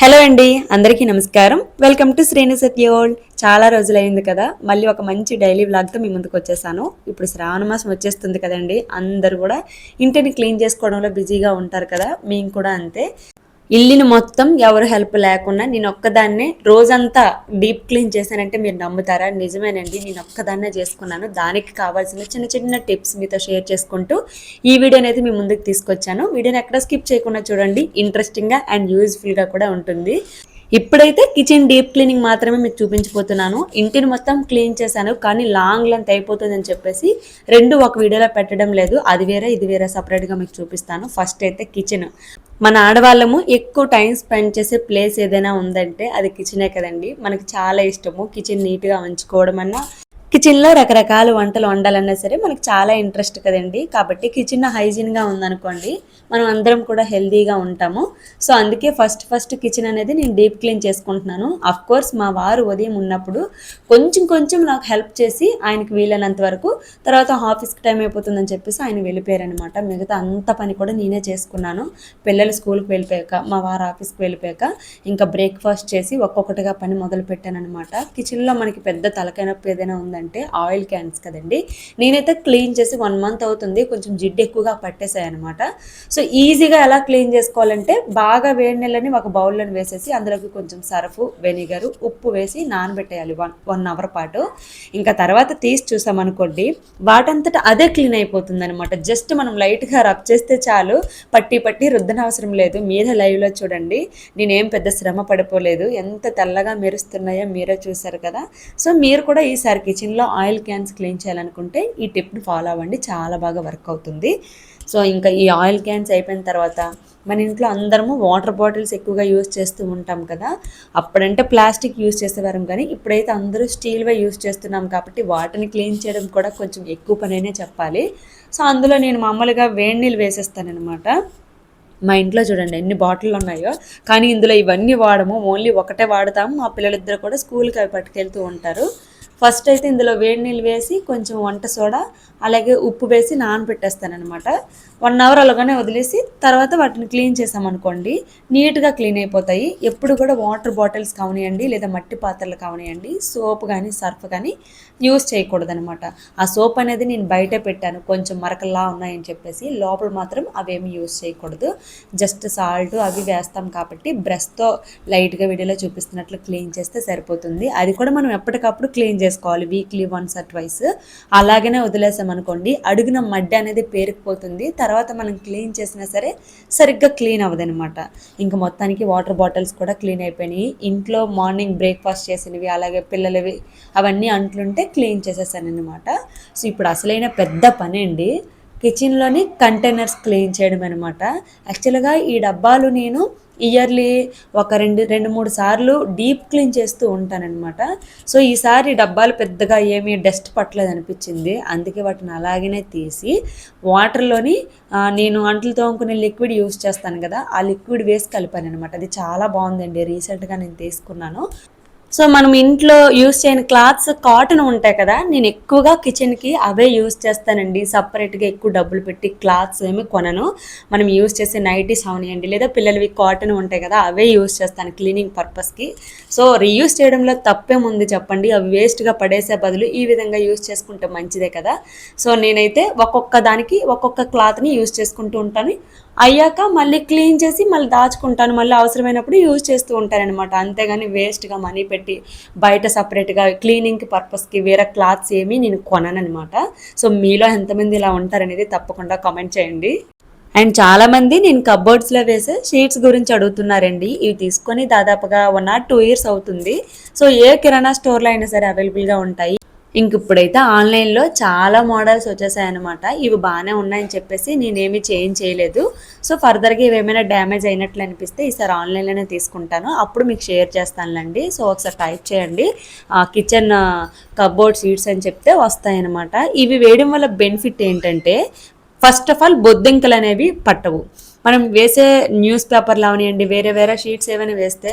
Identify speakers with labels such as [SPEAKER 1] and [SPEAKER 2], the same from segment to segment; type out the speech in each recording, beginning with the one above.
[SPEAKER 1] Hello అండి, అందరికీ నమస్కారం. వెల్కమ్ టు శ్రేణు సత్యోల్. చాలా రోజులైంది కదా, మళ్ళీ ఒక మంచి డైలీ వ్లాగ్తో మీ ముందుకు వచ్చేసాను. ఇప్పుడు శ్రావణ మాసం వచ్చేస్తుంది కదండి, అందరూ కూడా ఇంటిని క్లీన్ చేసుకోవడంలో బిజీగా ఉంటారు కదా, మేము కూడా అంతే. ఇల్లుని మొత్తం ఎవరు హెల్ప్ లేకుండా నేను ఒక్కదాన్నే రోజంతా డీప్ క్లీన్ చేశానంటే మీరు నమ్ముతారా? నిజమేనండి, నేను ఒక్కదాన్నే చేసుకున్నాను. దానికి కావాల్సిన చిన్న చిన్న టిప్స్ మీతో షేర్ చేసుకుంటూ ఈ వీడియోని అయితే మీ ముందుకు తీసుకొచ్చాను. వీడియోని ఎక్కడ స్కిప్ చేయకుండా చూడండి, ఇంట్రెస్టింగ్గా అండ్ యూజ్ఫుల్గా కూడా ఉంటుంది. ఇప్పుడైతే కిచెన్ డీప్ క్లీనింగ్ మాత్రమే మీకు చూపించబోతున్నాను. ఇంటిని మొత్తం క్లీన్ చేశాను, కానీ లాంగ్ లెంత్ అయిపోతుందని చెప్పేసి రెండు ఒక వీడియోలో పెట్టడం లేదు. అది వేరే ఇది వేరే సపరేట్గా మీకు చూపిస్తాను. ఫస్ట్ అయితే కిచెన్. మన ఆడవాళ్ళము ఎక్కువ టైం స్పెండ్ చేసే ప్లేస్ ఏదైనా ఉందంటే అది కిచెనే కదండి. మనకి చాలా ఇష్టము కిచెన్ నీట్గా ఉంచుకోవడం అన్నా, కిచెన్లో రకరకాల వంటలు వండాలన్నా సరే మనకు చాలా ఇంట్రెస్ట్ కదండి. కాబట్టి కిచెన్ హైజీన్గా ఉందనుకోండి, మనం అందరం కూడా హెల్తీగా ఉంటాము. సో అందుకే ఫస్ట్ కిచెన్ అనేది నేను డీప్ క్లీన్ చేసుకుంటున్నాను. అఫ్ కోర్స్ మా వారు ఉదయం ఉన్నప్పుడు కొంచెం నాకు హెల్ప్ చేసి ఆయనకి వీలైనంత వరకు, తర్వాత ఆఫీస్కి టైం అయిపోతుందని చెప్పేసి ఆయన వెళ్ళిపోయారనమాట. మిగతా అంత పని కూడా నేనే చేసుకున్నాను. పిల్లలు స్కూల్కి వెళ్ళిపోయాక, మా వారు ఆఫీస్కి వెళ్ళిపోయాక ఇంకా బ్రేక్ఫాస్ట్ చేసి ఒక్కొక్కటిగా పని మొదలు పెట్టాను అనమాట. కిచెన్లో మనకి పెద్ద తలకాయ నొప్పి ఏదైనా ఉందంటే ఆయిల్ క్యాన్స్ కదండి. నేనైతే క్లీన్ చేసి 1 month అవుతుంది. కొంచెం జిడ్డు ఎక్కువగా పట్టేసాయి అనమాట. సో ఈజీగా ఎలా క్లీన్ చేసుకోవాలంటే, బాగా వేడి నీళ్ళని ఒక బౌల్లో వేసేసి అందులోకి కొంచెం సర్ఫ్, వెనిగరు, ఉప్పు వేసి నానబెట్టేయాలి 1 hour పాటు. ఇంకా తర్వాత తీసి చూసామనుకోండి, వాటంతటా అదే క్లీన్ అయిపోతుంది అనమాట. జస్ట్ మనం లైట్గా రబ్ చేస్తే చాలు, పట్టి రుద్దన అవసరం లేదు. మీరే లైవ్లో చూడండి, నేనేం పెద్ద శ్రమ పడిపోలేదు. ఎంత తెల్లగా మెరుస్తున్నాయో మీరే చూసారు కదా. సో మీరు కూడా ఈసారి కిచెన్లో ఆయిల్ క్యాన్స్ క్లీన్ చేయాలనుకుంటే ఈ టిప్ని ఫాలో అవ్వండి, చాలా బాగా వర్క్ అవుతుంది. సో ఇంకా ఈ ఆయిల్ క్యాన్స్ అయిపోయిన తర్వాత మన ఇంట్లో అందరము వాటర్ బాటిల్స్ ఎక్కువగా యూజ్ చేస్తూ ఉంటాం కదా. అప్పుడంటే ప్లాస్టిక్ యూజ్ చేసేవారం, కానీ ఇప్పుడైతే అందరూ స్టీల్వే యూజ్ చేస్తున్నాం కాబట్టి వాటిని క్లీన్ చేయడం కూడా కొంచెం ఎక్కువ పనైనా చెప్పాలి. సో అందులో నేను మామూలుగా వేడి నీళ్ళు వేసేస్తానమాట. మా ఇంట్లో చూడండి ఎన్ని బాటిల్ ఉన్నాయో, కానీ ఇందులో ఇవన్నీ వాడము, ఓన్లీ ఒకటే వాడతాము. మా పిల్లలిద్దరు కూడా స్కూల్కి అవి పట్టుకెళ్తూ ఉంటారు. ఫస్ట్ అయితే ఇందులో వేడి నీళ్ళు వేసి కొంచెం వంట సోడా అలాగే ఉప్పు వేసి నానబెట్టేస్తానమాట. 1 hour అలాగానే వదిలేసి తర్వాత వాటిని క్లీన్ చేసామనుకోండి, నీట్గా క్లీన్ అయిపోతాయి. ఎప్పుడు కూడా వాటర్ బాటిల్స్ కావనియండి లేదా మట్టి పాత్రలు కావనియండి, సోప్ కానీ సర్ఫ్ కానీ యూస్ చేయకూడదు అనమాట. ఆ సోప్ అనేది నేను బయటే పెట్టాను, కొంచెం మరకల్లా ఉన్నాయని చెప్పేసి. లోపల మాత్రం అవేమి యూస్ చేయకూడదు. జస్ట్ సాల్ట్ అవి వేస్తాం కాబట్టి బ్రష్తో లైట్గా వీడియోలో చూపిస్తున్నట్లు క్లీన్ చేస్తే సరిపోతుంది. అది కూడా మనం ఎప్పటికప్పుడు క్లీన్ చేసుకోవాలి, వీక్లీ 1 or 2. అలాగనే వదిలేసామనుకోండి, అడుగున మడ్డి అనేది పేరుకుపోతుంది. తర్వాత మనం క్లీన్ చేసినా సరే సరిగ్గా క్లీన్ అవ్వదనమాట. ఇంకా మొత్తానికి వాటర్ బాటిల్స్ కూడా క్లీన్ అయిపోయినాయి. ఇంట్లో మార్నింగ్ బ్రేక్ఫాస్ట్ చేసినవి అలాగే పిల్లలవి అవన్నీ అంట్లుంటే క్లీన్ చేసేసాను అనమాట. సో ఇప్పుడు అసలైన పెద్ద పని అండి, కిచెన్లోని కంటైనర్స్ క్లీన్ చేయడం అనమాట. యాక్చువల్గా ఈ డబ్బాలు నేను ఇయర్లీ ఒక 2-3 సార్లు డీప్ క్లీన్ చేస్తూ ఉంటానన్నమాట. సో ఈసారి డబ్బాలు పెద్దగా ఏమీ డస్ట్ పట్టలేదు అనిపించింది, అందుకే వాటిని అలాగనే తీసి వాటర్లోని నేను అంట్లు తోముకునే లిక్విడ్ యూస్ చేస్తాను కదా, ఆ లిక్విడ్ వేసి కలిపాను అనమాట. అది చాలా బాగుందండి, రీసెంట్గా నేను తీసుకున్నాను. సో మనం ఇంట్లో యూస్ చేయని క్లాత్స్ కాటన్ ఉంటాయి కదా, నేను ఎక్కువగా కిచెన్కి అవే యూస్ చేస్తానండి. సపరేట్గా ఎక్కువ డబ్బులు పెట్టి క్లాత్స్ ఏమి కొనను. మనం యూస్ చేసే నైటీస్ అవనియండి లేదా పిల్లలవి కాటన్ ఉంటాయి కదా, అవే యూస్ చేస్తాను క్లీనింగ్ పర్పస్కి. సో రీయూస్ చేయడంలో తప్పేముంది చెప్పండి, అవి వేస్ట్గా పడేసే బదులు ఈ విధంగా యూస్ చేసుకుంటే మంచిదే కదా. సో నేనైతే ఒక్కొక్క దానికి ఒక్కొక్క క్లాత్ని యూస్ చేసుకుంటూ ఉంటాను. అయ్యాక మళ్ళీ క్లీన్ చేసి మళ్ళీ దాచుకుంటాను, మళ్ళీ అవసరమైనప్పుడు యూజ్ చేస్తూ ఉంటానన్నమాట. అంతేగాని వేస్ట్గా మనీ పెట్టి బయట సపరేట్గా క్లీనింగ్కి పర్పస్కి వేరే క్లాత్స్ ఏమీ నేను కొననమాట. సో మీలో ఎంతమంది ఇలా ఉంటారనేది తప్పకుండా కామెంట్ చేయండి. అండ్ చాలామంది నేను కబోర్డ్స్లో వేసే షీట్స్ గురించి అడుగుతున్నారండి. ఇవి తీసుకొని దాదాపుగా 1 or 2 years అవుతుంది. సో ఏ కిరాణా స్టోర్లో అయినా సరే అవైలబుల్గా ఉంటాయి. ఇంక ఇప్పుడైతే ఆన్లైన్లో చాలా మోడల్స్ వచ్చేసాయన్నమాట. ఇవి బాగానే ఉన్నాయని చెప్పేసి నేనేమి చేంజ్ చేయలేదు. సో ఫర్దర్గా ఇవేమైనా డ్యామేజ్ అయినట్లు అనిపిస్తే ఈసారి ఆన్లైన్లోనే తీసుకుంటాను, అప్పుడు మీకు షేర్ చేస్తానులేండి. సో ఒకసారి టైప్ చేయండి కిచెన్ కబోర్డ్ షీట్స్ అని చెప్తే వస్తాయన్నమాట. ఇవి వేయడం వల్ల బెనిఫిట్ ఏంటంటే, ఫస్ట్ ఆఫ్ ఆల్ బొద్దింకలు అనేవి పట్టవు. మనం వేసే న్యూస్ పేపర్లు అవనివ్వండి, వేరే వేరే షీట్స్ ఏమైనా వేస్తే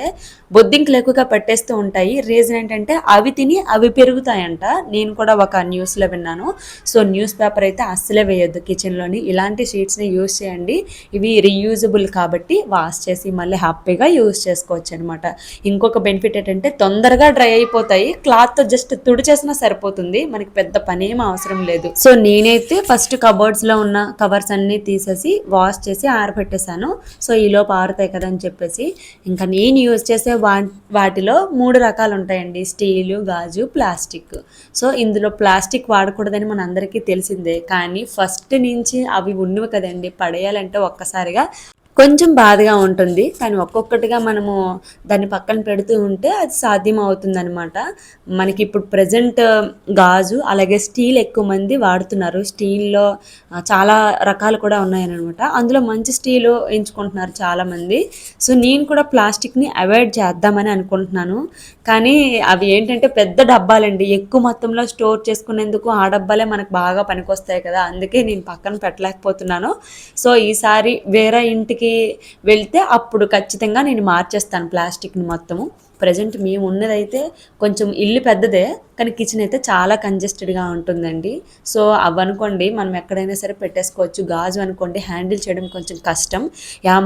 [SPEAKER 1] బొద్దింకలు ఎక్కువగా పెట్టేస్తూ ఉంటాయి. రీజన్ ఏంటంటే అవి తిని అవి పెరుగుతాయంట. నేను కూడా ఒక న్యూస్లో విన్నాను. సో న్యూస్ పేపర్ అయితే అస్సలే వేయొద్దు కిచెన్లోని. ఇలాంటి షీట్స్ని యూస్ చేయండి. ఇవి రీయూజబుల్ కాబట్టి వాష్ చేసి మళ్ళీ హ్యాపీగా యూస్ చేసుకోవచ్చు అనమాట. ఇంకొక బెనిఫిట్ ఏంటంటే తొందరగా డ్రై అయిపోతాయి. క్లాత్తో జస్ట్ తుడిచేసినా సరిపోతుంది, మనకి పెద్ద పని ఏం అవసరం లేదు. సో నేనైతే ఫస్ట్ కబోర్డ్స్లో ఉన్న కవర్స్ అన్నీ తీసేసి వాష్ చేసి ఆరబెట్టేశాను. సో ఈలోపు ఆరుతాయి కదా అని చెప్పేసి. ఇంకా నేను యూజ్ చేసే వాటిలో 3 రకాలు ఉంటాయండి: స్టీలు, గాజు, ప్లాస్టిక్. సో ఇందులో ప్లాస్టిక్ వాడకూడదని మన అందరికీ తెలిసిందే, కానీ ఫస్ట్ నుంచి అవి ఉన్నవి కదండి, పడేయాలంటే ఒక్కసారిగా కొంచెం బాధగా ఉంటుంది. కానీ ఒక్కొక్కటిగా మనము దాన్ని పక్కన పెడుతూ ఉంటే అది సాధ్యం అవుతుంది అనమాట. మనకి ఇప్పుడు ప్రజెంట్ గాజు అలాగే స్టీల్ ఎక్కువ మంది వాడుతున్నారు. స్టీల్లో చాలా రకాలు కూడా ఉన్నాయన్నమాట. అందులో మంచి స్టీలు ఎంచుకుంటున్నారు చాలామంది. సో నేను కూడా ప్లాస్టిక్ని అవాయిడ్ చేద్దామని అనుకుంటున్నాను. కానీ అవి ఏంటంటే పెద్ద డబ్బాలండి, ఎక్కువ మొత్తంలో స్టోర్ చేసుకునేందుకు ఆ డబ్బాలే మనకు బాగా పనికొస్తాయి కదా, అందుకే నేను పక్కన పెట్టలేకపోతున్నాను. సో ఈసారి వేరే ఇంటికి వెళ్తే అప్పుడు ఖచ్చితంగా నేను మార్చేస్తాను ప్లాస్టిక్ని మొత్తము. ప్రజెంట్ మేము ఉన్నదైతే కొంచెం ఇల్లు పెద్దదే, కానీ కిచెన్ అయితే చాలా కంజెస్టెడ్గా ఉంటుందండి. సో అవి అనుకోండి మనం ఎక్కడైనా సరే పెట్టేసుకోవచ్చు. గాజు అనుకోండి హ్యాండిల్ చేయడం కొంచెం కష్టం.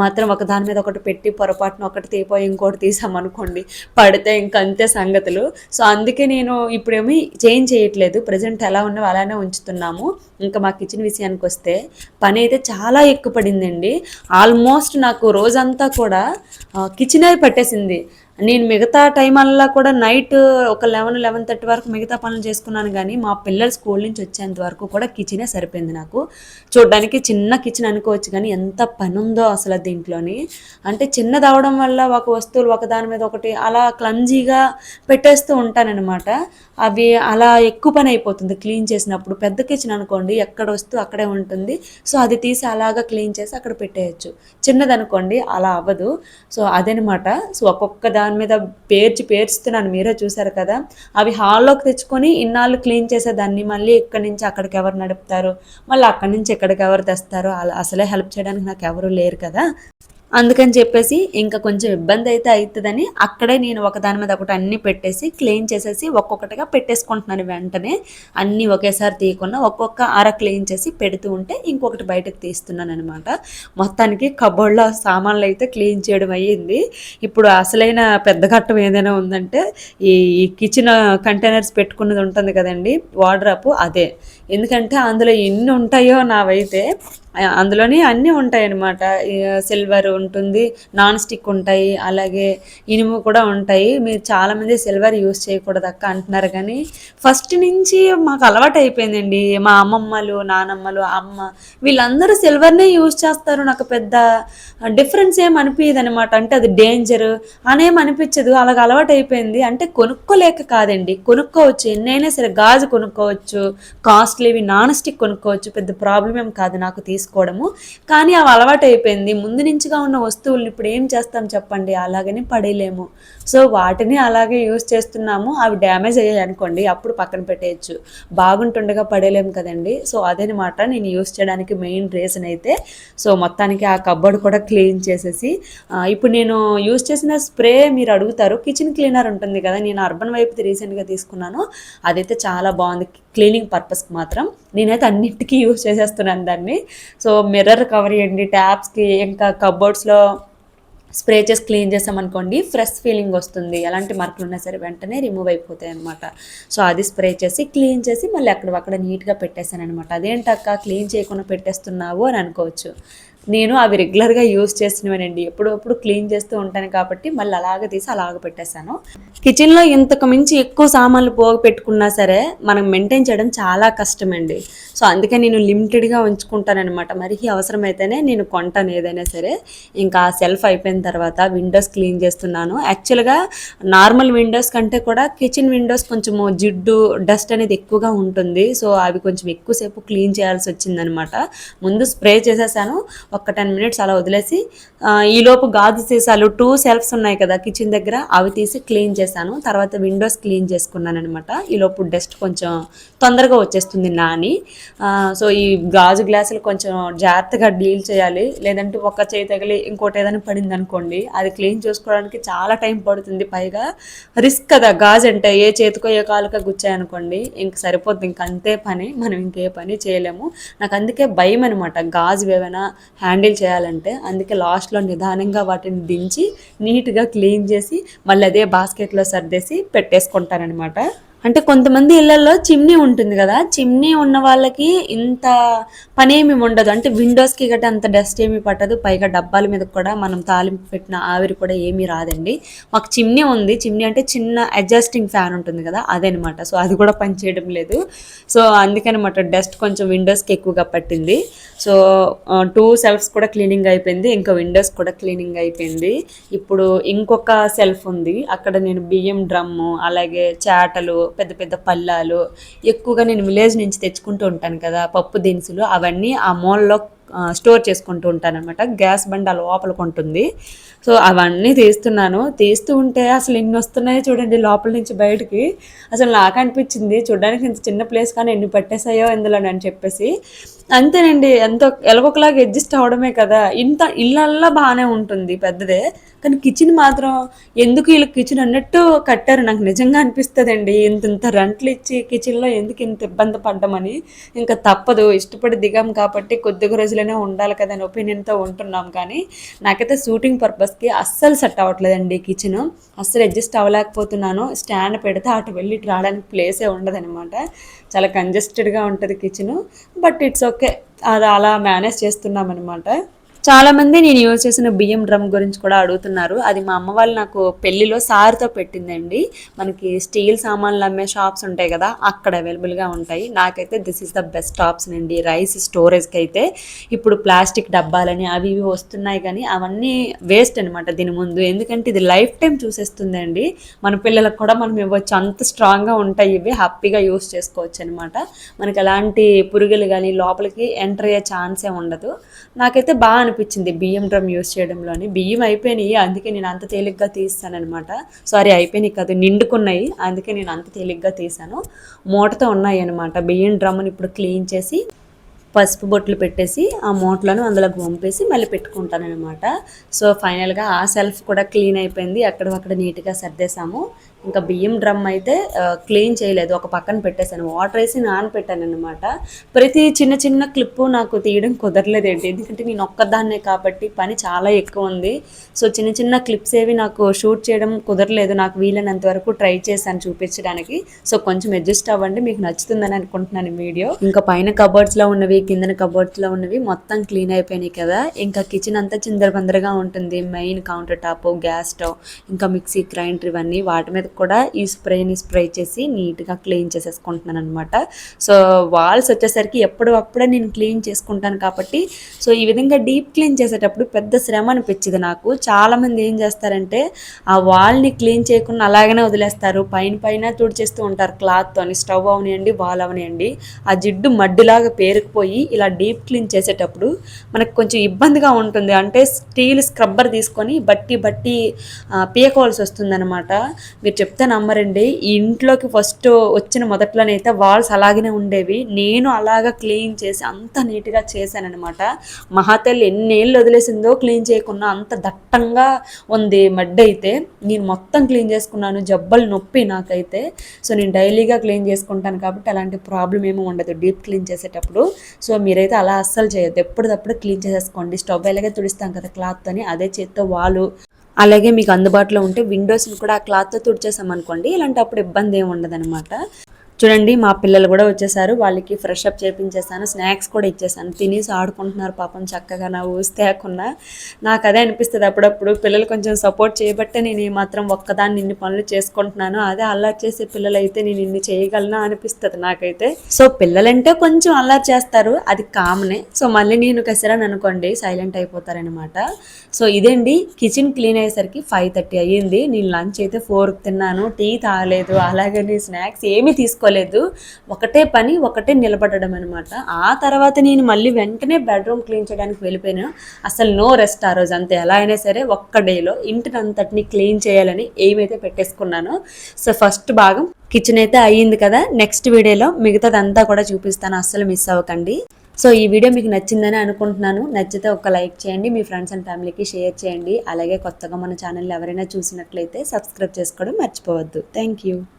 [SPEAKER 1] మాత్రం ఒక దాని మీద ఒకటి పెట్టి పొరపాటున ఒకటి తీపోయి ఇంకోటి తీసామనుకోండి, పడితే ఇంకంతే సంగతులు. సో అందుకే నేను ఇప్పుడేమీ చేంజ్ చేయట్లేదు, ప్రజెంట్ ఎలా ఉన్నవి అలానే ఉంచుతున్నాము. ఇంకా మా కిచెన్ విషయానికి వస్తే పని అయితే చాలా ఎక్కువ పడిందండి. ఆల్మోస్ట్ నాకు రోజంతా కూడా కిచెనే పట్టేసింది. నేను మిగతా టైం అల్లా కూడా నైట్ ఒక 11-11:30 వరకు మిగతా పనులు చేసుకున్నాను, కానీ మా పిల్లలు స్కూల్ నుంచి వచ్చేంత వరకు కూడా కిచెనే సరిపోయింది నాకు. చూడడానికి చిన్న కిచెన్ అనుకోవచ్చు, కానీ ఎంత పని ఉందో అసలు దీంట్లోని. అంటే చిన్నది అవడం వల్ల ఒక వస్తువులు ఒకదాని మీద ఒకటి అలా క్లమ్జీగా పెట్టేస్తూ ఉంటానన్నమాట. అవి అలా ఎక్కువ పని అయిపోతుంది క్లీన్ చేసినప్పుడు. పెద్ద కిచెన్ అనుకోండి ఎక్కడ వస్తువు అక్కడే ఉంటుంది, సో అది తీసి అలాగా క్లీన్ చేసి అక్కడ పెట్టేయచ్చు. చిన్నది అనుకోండి అలా అవ్వదు. సో అదనమాట. సో ఒక్కొక్క దాని మీద పేర్చుతున్నాను, మీరే చూసారు కదా. అవి హాల్లోకి తెచ్చుకొని ఇన్నాళ్ళు క్లీన్ చేసేదాన్ని, మళ్ళీ ఇక్కడి నుంచి అక్కడికి ఎవరు నడుపుతారు, మళ్ళీ అక్కడి నుంచి ఎక్కడికి ఎవరు తెస్తారు, అలా అసలే హెల్ప్ చేయడానికి నాకు ఎవరు లేరు కదా. అందుకని చెప్పేసి ఇంకా కొంచెం ఇబ్బంది అయితే అవుతుందని అక్కడే నేను ఒకదాని మీద ఒకటి అన్నీ పెట్టేసి క్లీన్ చేసేసి ఒక్కొక్కటిగా పెట్టేసుకుంటున్నాను. వెంటనే అన్నీ ఒకేసారి తీయకుండా ఒక్కొక్క అర క్లీన్ చేసి పెడుతూ ఉంటే ఇంకొకటి బయటకు తీస్తున్నాను అనమాట. మొత్తానికి కబోర్డ్లో సామాన్లు అయితే క్లీన్ చేయడం అయ్యింది. ఇప్పుడు అసలైన పెద్ద ఘట్టం ఏదైనా ఉందంటే ఈ కిచెన్ కంటైనర్స్ పెట్టుకున్నది ఉంటుంది కదండి, వార్డ్రోబ్, అదే. ఎందుకంటే అందులో ఎన్ని ఉంటాయో నావైతే. అందులోనే అన్నీ ఉంటాయి అన్నమాట. సిల్వర్ ఉంటుంది, నాన్ స్టిక్ ఉంటాయి, అలాగే ఇనుము కూడా ఉంటాయి. మీరు చాలామంది సిల్వర్ యూస్ చేయకూడదు అక్క అంటున్నారు, కానీ ఫస్ట్ నుంచి మాకు అలవాటు అయిపోయిందండి. మా అమ్మమ్మలు, నానమ్మలు, అమ్మ వీళ్ళందరూ సిల్వర్నే యూజ్ చేస్తారు. నాకు పెద్ద డిఫరెన్స్ ఏం అనిపించదు అనమాట. అంటే అది డేంజర్ అనేం అనిపించదు, అలాగ అలవాటు అయిపోయింది. అంటే కొనుక్కోలేక కాదండి, కొనుక్కోవచ్చు, ఎన్నైనా సరే. గాజు కొనుక్కోవచ్చు, కాస్ట్లీవి నాన్ స్టిక్ కొనుక్కోవచ్చు, పెద్ద ప్రాబ్లం ఏం కాదు నాకు తీసుకోవడము. కానీ అవి అలవాటు అయిపోయింది. ముందు నుంచిగా ఉన్న వస్తువులు ఇప్పుడు ఏం చేస్తాం చెప్పండి, అలాగని పడేయలేము. సో వాటిని అలాగే యూజ్ చేస్తున్నాము. అవి డ్యామేజ్ అయ్యాయి అనుకోండి అప్పుడు పక్కన పెట్టేయచ్చు, బాగుంటుండగా పడేయలేము కదండి. సో అదేనమాట నేను యూజ్ చేయడానికి మెయిన్ రీజన్ అయితే. సో మొత్తానికి ఆ కబోర్డ్ కూడా క్లీన్ చేసేసి ఇప్పుడు నేను యూజ్ చేసిన స్ప్రే మీరు అడుగుతారు, కిచెన్ క్లీనర్ ఉంటుంది కదా, నేను అర్బన్ వైపు రీసెంట్గా తీసుకున్నాను. అదైతే చాలా బాగుంది క్లీనింగ్ పర్పస్కి మాత్రం. నేనైతే అన్నిటికీ యూజ్ చేసేస్తున్నాను దాన్ని. సో మిర్రర్ కవర్ చేయండి, ట్యాప్స్కి, ఇంకా కబోర్డ్స్లో స్ప్రే చేసి క్లీన్ చేసామనుకోండి ఫ్రెష్ ఫీలింగ్ వస్తుంది. ఎలాంటి మార్కులు ఉన్నా సరే వెంటనే రిమూవ్ అయిపోతాయి అనమాట. సో అది స్ప్రే చేసి క్లీన్ చేసి మళ్ళీ అక్కడ నీట్గా పెట్టేశాను అనమాట. అదేంటక్క క్లీన్ చేయకుండా పెట్టేస్తున్నావు అని అనుకోవచ్చు. నేను అవి రెగ్యులర్గా యూజ్ చేసినవేనండి, ఎప్పుడప్పుడు క్లీన్ చేస్తూ ఉంటాను కాబట్టి మళ్ళీ అలాగ తీసి అలాగ పెట్టేశాను. కిచెన్లో ఇంతకు మించి ఎక్కువ సామాన్లు పోగు పెట్టుకున్నా సరే మనం మెయింటైన్ చేయడం చాలా కష్టమండి. సో అందుకే నేను లిమిటెడ్గా ఉంచుకుంటానమాట. మరి అవసరమైతేనే నేను కొంటాను ఏదైనా సరే. ఇంకా సెల్ఫ్ అయిపోయిన తర్వాత విండోస్ క్లీన్ చేస్తున్నాను. యాక్చువల్గా నార్మల్ విండోస్ కంటే కూడా కిచెన్ విండోస్ కొంచెము జిడ్డు డస్ట్ అనేది ఎక్కువగా ఉంటుంది. సో అవి కొంచెం ఎక్కువసేపు క్లీన్ చేయాల్సి వచ్చిందనమాట. ముందు స్ప్రే చేసేసాను, ఒక 10 మినిట్స్ అలా వదిలేసి ఈలోపు గాజు సీసాలు 2 సెల్ఫ్స్ ఉన్నాయి కదా కిచెన్ దగ్గర, అవి తీసి క్లీన్ చేశాను. తర్వాత విండోస్ క్లీన్ చేసుకున్నాను అనమాట. ఈలోపు డస్ట్ కొంచెం తొందరగా వచ్చేస్తుంది నాని. సో ఈ గాజు గ్లాసులు కొంచెం జాగ్రత్తగా డీల్ చేయాలి, లేదంటే ఒక చేయి తగిలి ఇంకోటి ఏదైనా పడింది అనుకోండి అది క్లీన్ చేసుకోవడానికి చాలా టైం పడుతుంది. పైగా రిస్క్ కదా, గాజు అంటే ఏ చేతికో ఏ కాలుకో గుచ్చాయనుకోండి ఇంక సరిపోద్ది, ఇంక అంతే పని, మనం ఇంకే పని చేయలేము. నాకు అందుకే భయం అనమాట గాజు ఏమైనా హ్యాండిల్ చేయాలంటే. అందుకే లాస్ట్లో నిదానంగా వాటిని దించి నీట్గా క్లీన్ చేసి మళ్ళీ అదే బాస్కెట్లో సర్దేసి పెట్టేసుకుంటానమాట. అంటే కొంతమంది ఇళ్లలో చిమ్నీ ఉంటుంది కదా, చిమ్నీ ఉన్న వాళ్ళకి ఇంత పని ఏమి ఉండదు. అంటే విండోస్కి గట్రా అంత డస్ట్ ఏమి పట్టదు, పైగా డబ్బాల మీద కూడా మనం తాలింపు పెట్టిన ఆవిరి కూడా ఏమీ రాదండి. మాకు చిమ్నీ ఉంది, చిమ్నీ అంటే చిన్న అడ్జస్టింగ్ ఫ్యాన్ ఉంటుంది కదా అదనమాట. సో అది కూడా పని చేయడం లేదు. సో అందుకనమాట డస్ట్ కొంచెం విండోస్కి ఎక్కువగా పట్టింది. సో 2 సెల్ఫ్స్ కూడా క్లీనింగ్ అయిపోయింది, ఇంకా విండోస్ కూడా క్లీనింగ్ అయిపోయింది. ఇప్పుడు ఇంకొక సెల్ఫ్ ఉంది, అక్కడ నేను బియ్యం డ్రమ్ము అలాగే చాటలు పెద్ద పెద్ద పళ్ళాలు ఎక్కువగా నేను విలేజ్ నుంచి తెచ్చుకుంటూ ఉంటాను కదా పప్పు దినుసులు, అవన్నీ ఆ మూలలో స్టోర్ చేసుకుంటూ ఉంటాను అనమాట. గ్యాస్ బండ లోపలికి ఉంటుంది. సో అవన్నీ తీస్తూ ఉంటే అసలు ఎన్ని వస్తున్నాయో చూడండి లోపల నుంచి బయటికి. అసలు నాకు అనిపించింది చూడడానికి ఇంత చిన్న ప్లేస్ కానీ ఎన్ని పట్టేసాయో ఇందులో అని చెప్పేసి. అంతేనండి, ఎంతో ఎలాగొకలాగా అడ్జస్ట్ అవడమే కదా. ఇంత ఇళ్ళల్లో బాగానే ఉంటుంది పెద్దదే, కానీ కిచెన్ మాత్రం ఎందుకు వీళ్ళు కిచెన్ అన్నట్టు కట్టారు. నాకు నిజంగా అనిపిస్తుంది అండి, ఇంత రెంట్లు ఇచ్చి కిచెన్లో ఎందుకు ఇంత ఇబ్బంది పడ్డామని. ఇంకా తప్పదు, ఇష్టపడి దిగాం కాబట్టి కొద్దిగా రోజులైనా ఉండాలి కదా అని ఒపీనియన్తో ఉంటున్నాం. కానీ నాకైతే షూటింగ్ పర్పస్కి అస్సలు సెట్ అవ్వట్లేదండి కిచెన్, అస్సలు అడ్జస్ట్ అవ్వలేకపోతున్నాను. స్టాండ్ పెడితే అటు వెళ్ళి ఇటు రావడానికి ప్లేసే ఉండదనమాట, చాలా కంజెస్టెడ్గా ఉంటుంది కిచెను. బట్ ఇట్స్ ఓకే, అది అలా మేనేజ్ చేస్తున్నాం అనమాట. చాలామంది నేను యూజ్ చేసిన బియ్యం డ్రమ్ గురించి కూడా అడుగుతున్నారు. అది మా అమ్మ వాళ్ళు నాకు పెళ్లిలో సారితో పెట్టిందండి. మనకి స్టీల్ సామాన్లు అమ్మే షాప్స్ ఉంటాయి కదా అక్కడ అవైలబుల్గా ఉంటాయి. నాకైతే this is the best option అండి రైస్ స్టోరేజ్కి అయితే. ఇప్పుడు ప్లాస్టిక్ డబ్బాలని అవి ఇవి వస్తున్నాయి కానీ అవన్నీ వేస్ట్ అనమాట దీని ముందు, ఎందుకంటే ఇది లైఫ్ టైం చూసేస్తుందండి. మన పిల్లలకు కూడా మనం ఇవ్వచ్చు, అంత స్ట్రాంగ్గా ఉంటాయి ఇవి, హ్యాపీగా యూస్ చేసుకోవచ్చు అనమాట. మనకి ఎలాంటి పురుగులు కానీ లోపలికి ఎంటర్ అయ్యే ఛాన్సే ఉండదు. నాకైతే బాగా అనిపించింది బియ్యం డ్రమ్ యూస్ చేయడంలోని. బియ్యం అయిపోయినాయి అందుకే నేను అంత తేలిగ్గా తీస్తానమాట. సారీ అయిపోయినాయి కాదు, నిండుకున్నాయి, అందుకే నేను అంత తేలిగ్గా తీసాను. మూటతో ఉన్నాయి అనమాట. బియ్యం డ్రమ్ని ఇప్పుడు క్లీన్ చేసి పసుపు బొట్లు పెట్టేసి ఆ మూటలను అందులోకి పంపేసి మళ్ళీ పెట్టుకుంటాను అనమాట. సో ఫైనల్గా ఆ సెల్ఫ్ కూడా క్లీన్ అయిపోయింది, అక్కడ నీట్గా సర్దేశాము. ఇంకా బియ్యం డ్రమ్ అయితే క్లీన్ చేయలేదు, ఒక పక్కన పెట్టేశాను, వాటర్ వేసి నానపెట్టాను అనమాట. ప్రతి చిన్న చిన్న క్లిప్పు నాకు తీయడం కుదరలేదేంటి, ఎందుకంటే నేను ఒక్కదాన్నే కాబట్టి పని చాలా ఎక్కువ ఉంది. సో చిన్న చిన్న క్లిప్స్ ఏవి నాకు షూట్ చేయడం కుదరలేదు, నాకు వీలైనంత వరకు ట్రై చేశాను చూపించడానికి. సో కొంచెం అడ్జస్ట్ అవ్వండి, మీకు నచ్చుతుందని అనుకుంటున్నాను వీడియో. ఇంకా పైన కబోర్డ్స్లో ఉన్నవి కిందన కబోర్డ్స్లో ఉన్నవి మొత్తం క్లీన్ అయిపోయినాయి కదా. ఇంకా కిచెన్ అంతా చిందరబందరగా ఉంటుంది. Main counter top, gas stove, ఇంకా మిక్సీ గ్రైండర్, ఇవన్నీ వాటి మీద కూడా ఈ స్ప్రేని స్ప్రే చేసి నీట్గా క్లీన్ చేసేసుకుంటున్నాను అనమాట. సో వాల్స్ వచ్చేసరికి ఎప్పుడప్పుడే నేను క్లీన్ చేసుకుంటాను కాబట్టి సో ఈ విధంగా డీప్ క్లీన్ చేసేటప్పుడు పెద్ద శ్రమ అనిపించింది నాకు. చాలామంది ఏం చేస్తారంటే ఆ వాల్ని క్లీన్ చేయకుండా అలాగనే వదిలేస్తారు, పైన తుడిచేస్తూ ఉంటారు క్లాత్తో. స్టవ్ అవనియండి వాల్ అవనియండి, ఆ జిడ్డు మడ్డిలాగా పేరుకుపోయి ఇలా డీప్ క్లీన్ చేసేటప్పుడు మనకు కొంచెం ఇబ్బందిగా ఉంటుంది. అంటే స్టీల్ స్క్రబ్బర్ తీసుకొని బట్టి పీకోవాల్సి వస్తుందన్నమాట. మీరు చెప్తే నమ్మరండి, ఈ ఇంట్లోకి ఫస్ట్ వచ్చిన మొదట్లోనైతే వాల్స్ అలాగనే ఉండేవి, నేను అలాగా క్లీన్ చేసి అంత నీట్గా చేశానమాట. మహాతల్లి ఎన్నేళ్ళు వదిలేసిందో క్లీన్ చేయకుండా, అంత దట్టంగా ఉంది మడ్డి అయితే. నేను మొత్తం క్లీన్ చేసుకున్నాను, జబ్బలు నొప్పి నాకైతే. సో నేను డైలీగా క్లీన్ చేసుకుంటాను కాబట్టి అలాంటి ప్రాబ్లం ఏమీ ఉండదు డీప్ క్లీన్ చేసేటప్పుడు. సో మీరైతే అలా అస్సలు చేయొద్దు, ఎప్పటికప్పుడు క్లీన్ చేసేసుకోండి. స్టవ్ ఎలాగే తుడిస్తాం కదా క్లాత్తోని, అదే చేత్తో వాలు, అలాగే మీకు అందుబాటులో ఉంటే విండోస్ని కూడా ఆ క్లాత్తో తుడిచేసామనుకోండి, ఇలాంటప్పుడు ఇబ్బంది ఏమి ఉండదన్నమాట. చూడండి మా పిల్లలు కూడా వచ్చేసారు, వాళ్ళకి ఫ్రెష్ అప్ చేయించేసాను, స్నాక్స్ కూడా ఇచ్చేసాను, తినేసి ఆడుకుంటున్నారు పాపం చక్కగా నా ఊస్తేకుండా. నాకు అదే అనిపిస్తుంది అప్పుడప్పుడు, పిల్లలు కొంచెం సపోర్ట్ చేయబట్టే నేను మాత్రం ఒక్కదాన్ని ఇన్ని పనులు చేసుకుంటున్నాను. అదే అల్లరి చేసే పిల్లలు అయితే నేను ఇన్ని చేయగలనా అనిపిస్తుంది నాకైతే. సో పిల్లలంటే కొంచెం అల్లరి చేస్తారు, అది కామనే. సో మళ్ళీ నేను కసిరాను అనుకోండి సైలెంట్ అయిపోతారనమాట. సో ఇదేండి కిచెన్ క్లీన్ అయ్యేసరికి 5:30 అయ్యింది. నేను లంచ్ అయితే 4కి తిన్నాను, టీ తాగలేదు, అలాగని స్నాక్స్ ఏమీ తీసుకోలేదు. పట్టించుకోలేదు. ఒకటే పని, ఒకటే నిలబడడం అనమాట. ఆ తర్వాత నేను మళ్ళీ వెంటనే బెడ్రూమ్ క్లీన్ చేయడానికి వెళ్ళిపోయినా. అసలు నో రెస్ట్ ఆ రోజు. అంతే, ఎలా అయినా సరే ఒక్క డేలో ఇంటిని అంతటిని క్లీన్ చేయాలని ఏమైతే పెట్టేసుకున్నానో. సో ఫస్ట్ భాగం కిచెన్ అయితే అయ్యింది కదా. నెక్స్ట్ వీడియోలో మిగతాదంతా కూడా చూపిస్తాను, అస్సలు మిస్ అవ్వకండి. సో ఈ వీడియో మీకు నచ్చిందని అనుకుంటున్నాను. నచ్చితే ఒక లైక్ చేయండి, మీ ఫ్రెండ్స్ అండ్ ఫ్యామిలీకి షేర్ చేయండి. అలాగే కొత్తగా మన ఛానల్ ఎవరైనా చూసినట్లయితే సబ్స్క్రైబ్ చేసుకోవడం మర్చిపోవద్దు. Thank you.